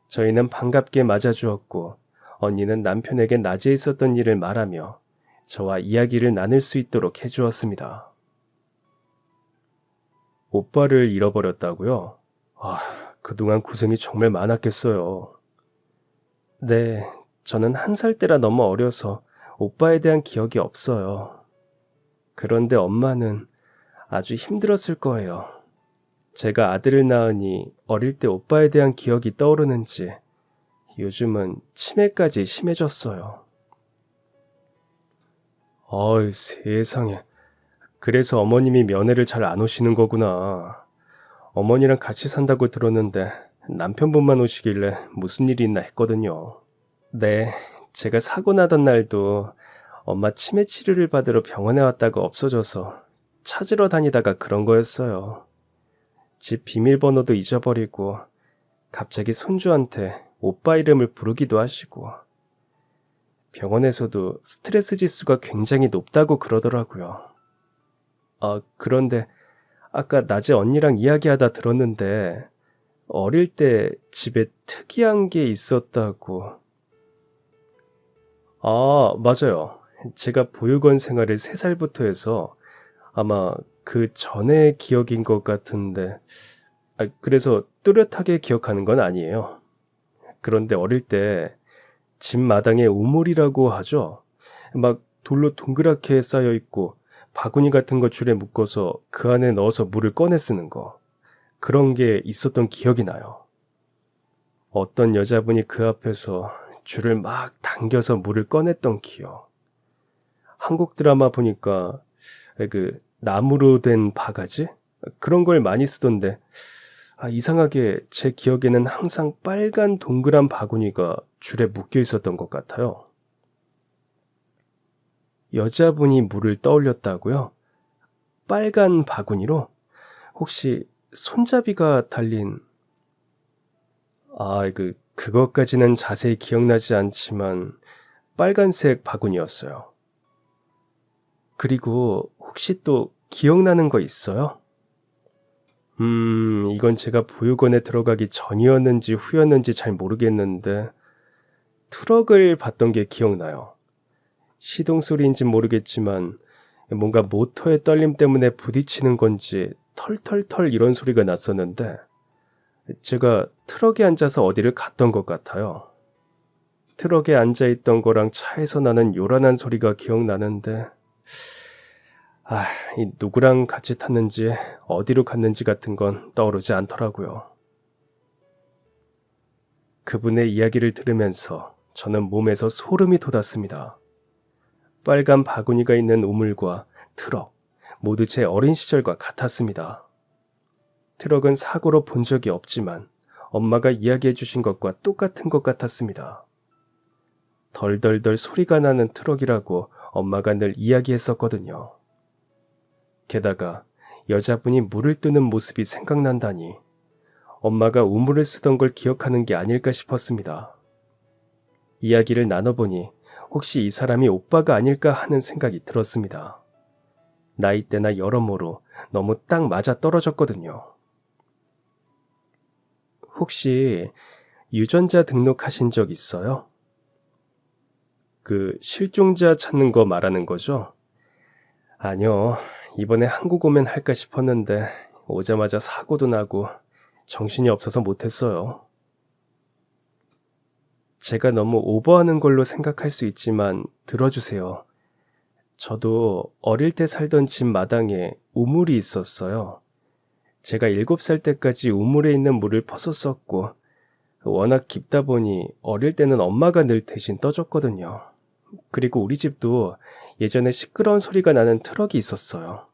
Speaker 1: 저희는 반갑게 맞아주었고 언니는 남편에게 낮에 있었던 일을 말하며 저와 이야기를 나눌 수 있도록 해주었습니다. 오빠를 잃어버렸다고요? 그동안 고생이 정말 많았겠어요. 네, 저는 1살 때라 너무 어려서 오빠에 대한 기억이 없어요. 그런데 엄마는 아주 힘들었을 거예요. 제가 아들을 낳으니 어릴 때 오빠에 대한 기억이 떠오르는지 요즘은 치매까지 심해졌어요. 어이, 세상에. 그래서 어머님이 면회를 잘 안 오시는 거구나. 어머니랑 같이 산다고 들었는데 남편분만 오시길래 무슨 일이 있나 했거든요. 네, 제가 사고 나던 날도 엄마 치매 치료를 받으러 병원에 왔다가 없어져서 찾으러 다니다가 그런 거였어요. 집 비밀번호도 잊어버리고 갑자기 손주한테 오빠 이름을 부르기도 하시고 병원에서도 스트레스 지수가 굉장히 높다고 그러더라고요. 그런데 아까 낮에 언니랑 이야기하다 들었는데 어릴 때 집에 특이한 게 있었다고. 맞아요. 제가 보육원 생활을 3살부터 해서 아마 그 전의 기억인 것 같은데, 그래서 뚜렷하게 기억하는 건 아니에요. 그런데 어릴 때 집 마당에 우물이라고 하죠. 막 돌로 동그랗게 쌓여 있고 바구니 같은 거 줄에 묶어서 그 안에 넣어서 물을 꺼내 쓰는 거. 그런 게 있었던 기억이 나요. 어떤 여자분이 그 앞에서 줄을 막 당겨서 물을 꺼냈던 기억. 한국 드라마 보니까 그 나무로 된 바가지? 그런 걸 많이 쓰던데, 이상하게 제 기억에는 항상 빨간 동그란 바구니가 줄에 묶여 있었던 것 같아요. 여자분이 물을 떠올렸다고요? 빨간 바구니로? 혹시 손잡이가 달린... 그것까지는 자세히 기억나지 않지만 빨간색 바구니였어요. 그리고 혹시 또 기억나는 거 있어요? 이건 제가 보육원에 들어가기 전이었는지 후였는지 잘 모르겠는데 트럭을 봤던 게 기억나요. 시동 소리인지 모르겠지만 뭔가 모터의 떨림 때문에 부딪히는 건지 털털털 이런 소리가 났었는데 제가 트럭에 앉아서 어디를 갔던 것 같아요. 트럭에 앉아있던 거랑 차에서 나는 요란한 소리가 기억나는데 이 누구랑 같이 탔는지 어디로 갔는지 같은 건 떠오르지 않더라고요. 그분의 이야기를 들으면서 저는 몸에서 소름이 돋았습니다. 빨간 바구니가 있는 우물과 트럭, 모두 제 어린 시절과 같았습니다. 트럭은 사고로 본 적이 없지만 엄마가 이야기해 주신 것과 똑같은 것 같았습니다. 덜덜덜 소리가 나는 트럭이라고 엄마가 늘 이야기했었거든요. 게다가 여자분이 물을 뜨는 모습이 생각난다니 엄마가 우물을 쓰던 걸 기억하는 게 아닐까 싶었습니다. 이야기를 나눠보니 혹시 이 사람이 오빠가 아닐까 하는 생각이 들었습니다. 나이대나 여러모로 너무 딱 맞아 떨어졌거든요. 혹시 유전자 등록하신 적 있어요? 그 실종자 찾는 거 말하는 거죠? 아니요. 이번에 한국 오면 할까 싶었는데 오자마자 사고도 나고 정신이 없어서 못했어요. 제가 너무 오버하는 걸로 생각할 수 있지만 들어주세요. 저도 어릴 때 살던 집 마당에 우물이 있었어요. 제가 7살 때까지 우물에 있는 물을 퍼었었고 워낙 깊다 보니 어릴 때는 엄마가 늘 대신 떠줬거든요. 그리고 우리 집도 예전에 시끄러운 소리가 나는 트럭이 있었어요.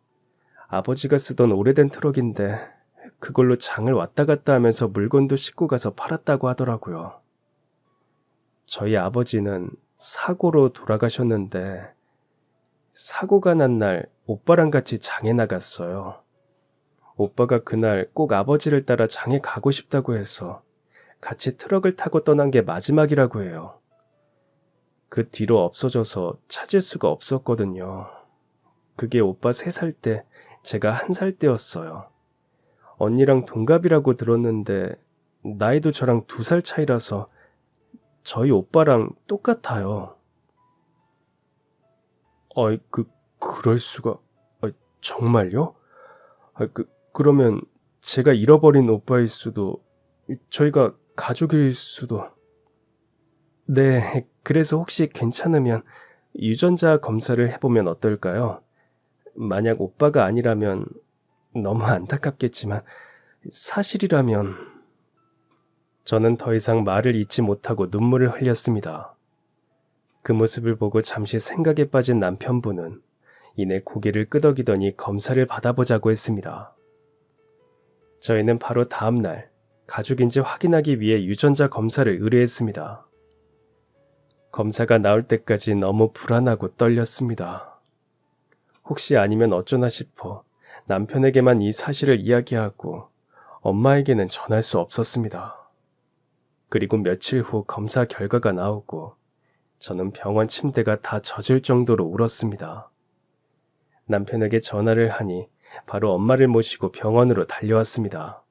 Speaker 1: 아버지가 쓰던 오래된 트럭인데 그걸로 장을 왔다 갔다 하면서 물건도 싣고 가서 팔았다고 하더라고요. 저희 아버지는 사고로 돌아가셨는데 사고가 난 날 오빠랑 같이 장에 나갔어요. 오빠가 그날 꼭 아버지를 따라 장에 가고 싶다고 해서 같이 트럭을 타고 떠난 게 마지막이라고 해요. 그 뒤로 없어져서 찾을 수가 없었거든요. 그게 오빠 3살 때, 제가 1살 때였어요. 언니랑 동갑이라고 들었는데 나이도 저랑 2살 차이라서 저희 오빠랑 똑같아요. 그럴 수가... 정말요? 그러면 제가 잃어버린 오빠일 수도, 저희가 가족일 수도... 네, 그래서 혹시 괜찮으면 유전자 검사를 해보면 어떨까요? 만약 오빠가 아니라면 너무 안타깝겠지만 사실이라면 저는 더 이상 말을 잇지 못하고 눈물을 흘렸습니다. 그 모습을 보고 잠시 생각에 빠진 남편분은 이내 고개를 끄덕이더니 검사를 받아보자고 했습니다. 저희는 바로 다음 날 가족인지 확인하기 위해 유전자 검사를 의뢰했습니다. 검사가 나올 때까지 너무 불안하고 떨렸습니다. 혹시 아니면 어쩌나 싶어 남편에게만 이 사실을 이야기하고 엄마에게는 전할 수 없었습니다. 그리고 며칠 후 검사 결과가 나오고 저는 병원 침대가 다 젖을 정도로 울었습니다. 남편에게 전화를 하니 바로 엄마를 모시고 병원으로 달려왔습니다.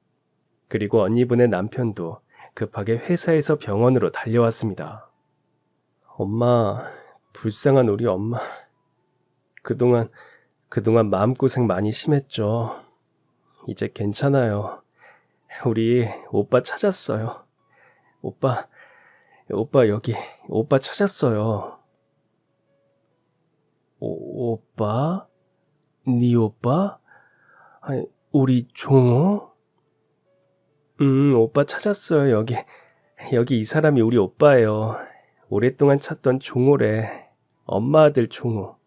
Speaker 1: 그리고 언니분의 남편도 급하게 회사에서 병원으로 달려왔습니다. 엄마, 불쌍한 우리 엄마. 그동안 마음고생 많이 심했죠. 이제 괜찮아요. 우리 오빠 찾았어요. 오빠 여기 오빠 찾았어요. 오빠? 네 오빠? 아니, 우리 종호? 오빠 찾았어요. 여기 이 사람이 우리 오빠예요. 오랫동안 찾던 종호래. 엄마 아들 종호.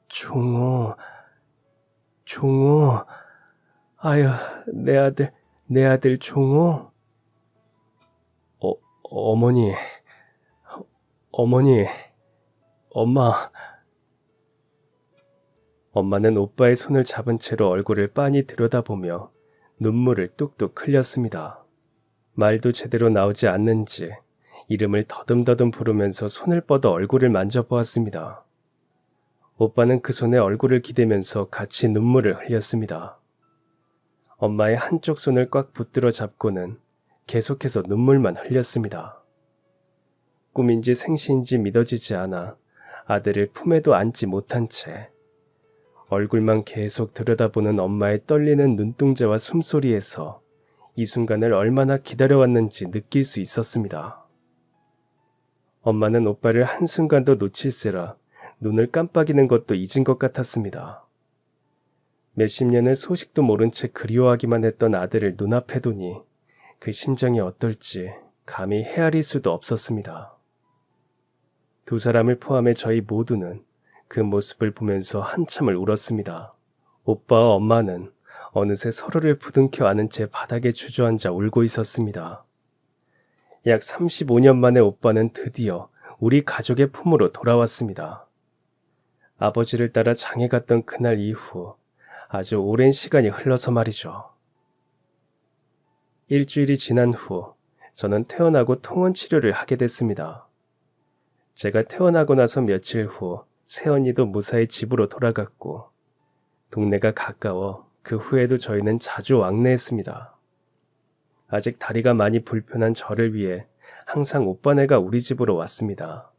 Speaker 1: 종호. 아유, 내 아들 종호. 어머니, 엄마. 엄마는 오빠의 손을 잡은 채로 얼굴을 빤히 들여다보며 눈물을 뚝뚝 흘렸습니다. 말도 제대로 나오지 않는지 이름을 더듬더듬 부르면서 손을 뻗어 얼굴을 만져보았습니다. 오빠는 그 손에 얼굴을 기대면서 같이 눈물을 흘렸습니다. 엄마의 한쪽 손을 꽉 붙들어 잡고는 계속해서 눈물만 흘렸습니다. 꿈인지 생시인지 믿어지지 않아 아들을 품에도 안지 못한 채 얼굴만 계속 들여다보는 엄마의 떨리는 눈동자와 숨소리에서 이 순간을 얼마나 기다려왔는지 느낄 수 있었습니다. 엄마는 오빠를 한순간도 놓칠세라 눈을 깜빡이는 것도 잊은 것 같았습니다. 몇십 년을 소식도 모른 채 그리워하기만 했던 아들을 눈앞에 두니 그 심정이 어떨지 감히 헤아릴 수도 없었습니다. 두 사람을 포함해 저희 모두는 그 모습을 보면서 한참을 울었습니다. 오빠와 엄마는 어느새 서로를 부둥켜 안은 채 바닥에 주저앉아 울고 있었습니다. 약 35년 만에 오빠는 드디어 우리 가족의 품으로 돌아왔습니다. 아버지를 따라 장에 갔던 그날 이후 아주 오랜 시간이 흘러서 말이죠. 일주일이 지난 후 저는 퇴원하고 통원 치료를 하게 됐습니다. 제가 퇴원하고 나서 며칠 후 새언니도 무사히 집으로 돌아갔고 동네가 가까워 그 후에도 저희는 자주 왕래했습니다. 아직 다리가 많이 불편한 저를 위해 항상 오빠네가 우리 집으로 왔습니다.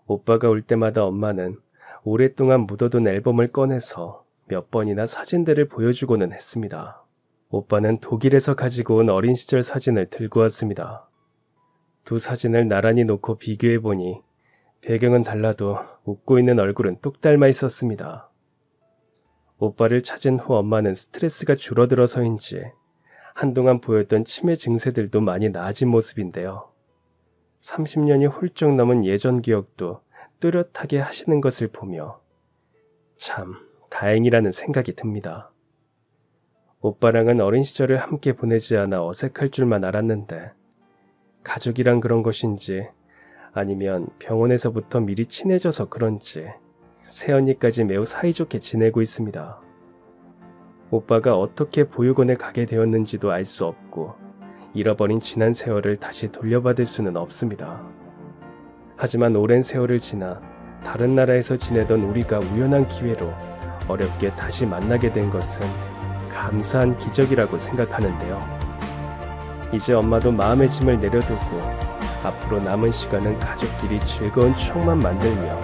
Speaker 1: 오빠가 올 때마다 엄마는 오랫동안 묻어둔 앨범을 꺼내서 몇 번이나 사진들을 보여주고는 했습니다. 오빠는 독일에서 가지고 온 어린 시절 사진을 들고 왔습니다. 두 사진을 나란히 놓고 비교해보니 배경은 달라도 웃고 있는 얼굴은 똑 닮아 있었습니다. 오빠를 찾은 후 엄마는 스트레스가 줄어들어서인지 한동안 보였던 치매 증세들도 많이 나아진 모습인데요. 30년이 훌쩍 넘은 예전 기억도 또렷하게 하시는 것을 보며 참 다행이라는 생각이 듭니다. 오빠랑은 어린 시절을 함께 보내지 않아 어색할 줄만 알았는데 가족이란 그런 것인지 아니면 병원에서부터 미리 친해져서 그런지 새언니까지 매우 사이좋게 지내고 있습니다. 오빠가 어떻게 보육원에 가게 되었는지도 알 수 없고 잃어버린 지난 세월을 다시 돌려받을 수는 없습니다. 하지만 오랜 세월을 지나 다른 나라에서 지내던 우리가 우연한 기회로 어렵게 다시 만나게 된 것은 감사한 기적이라고 생각하는데요. 이제 엄마도 마음의 짐을 내려두고 앞으로 남은 시간은 가족끼리 즐거운 추억만 만들며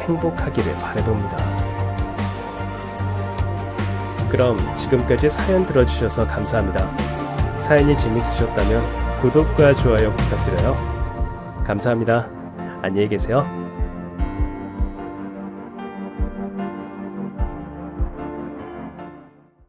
Speaker 1: 행복하기를 바라봅니다. 그럼 지금까지 사연 들어주셔서 감사합니다. 사연이 재밌으셨다면 구독과 좋아요 부탁드려요. 감사합니다. 안녕히 계세요.